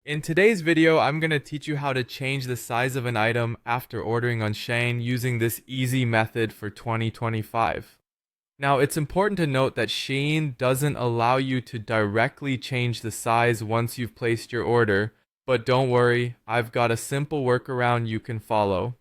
In today's video, I'm going to teach you how to change the size of an item after ordering on SHEIN using this easy method for 2025. Now, it's important to note that SHEIN doesn't allow you to directly change the size once you've placed your order, but don't worry, I've got a simple workaround you can follow.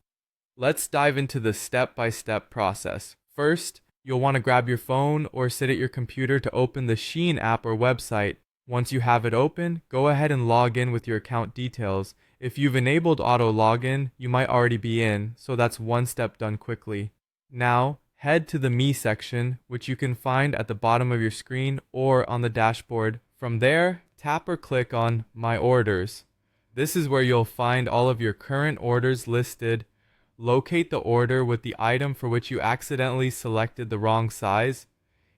Let's dive into the step-by-step process. First, you'll want to grab your phone or sit at your computer to open the SHEIN app or website. Once you have it open, go ahead and log in with your account details. If you've enabled auto login, you might already be in, so that's one step done quickly. Now, head to the Me section, which you can find at the bottom of your screen or on the dashboard. From there, tap or click on My Orders. This is where you'll find all of your current orders listed. Locate the order with the item for which you accidentally selected the wrong size.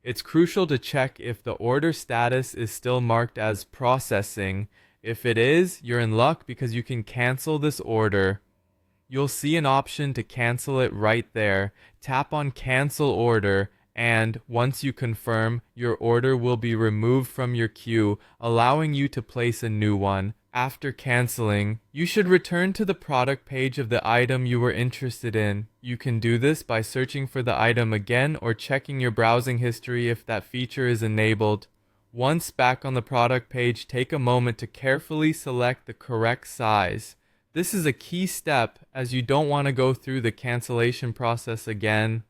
It's crucial to check if the order status is still marked as processing. If it is, you're in luck because you can cancel this order. You'll see an option to cancel it right there. Tap on Cancel Order, and once you confirm, your order will be removed from your queue, allowing you to place a new one. After canceling, you should return to the product page of the item you were interested in. You can do this by searching for the item again or checking your browsing history if that feature is enabled. Once back on the product page, take a moment to carefully select the correct size. This is a key step as you don't want to go through the cancellation process again.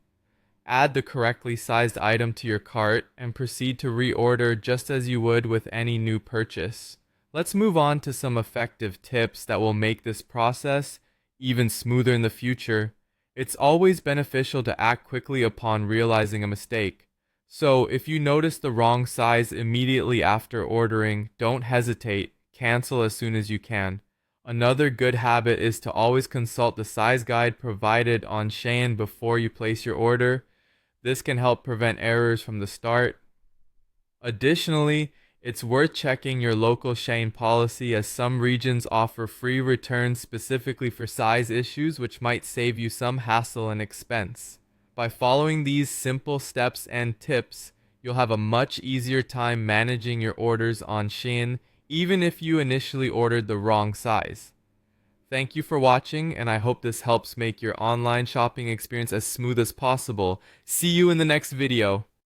Add the correctly sized item to your cart and proceed to reorder just as you would with any new purchase. Let's move on to some effective tips that will make this process even smoother in the future. It's always beneficial to act quickly upon realizing a mistake. So, if you notice the wrong size immediately after ordering, don't hesitate, cancel as soon as you can. Another good habit is to always consult the size guide provided on SHEIN before you place your order. This can help prevent errors from the start. Additionally, it's worth checking your local SHEIN policy as some regions offer free returns specifically for size issues, which might save you some hassle and expense. By following these simple steps and tips, you'll have a much easier time managing your orders on SHEIN, even if you initially ordered the wrong size. Thank you for watching, and I hope this helps make your online shopping experience as smooth as possible. See you in the next video.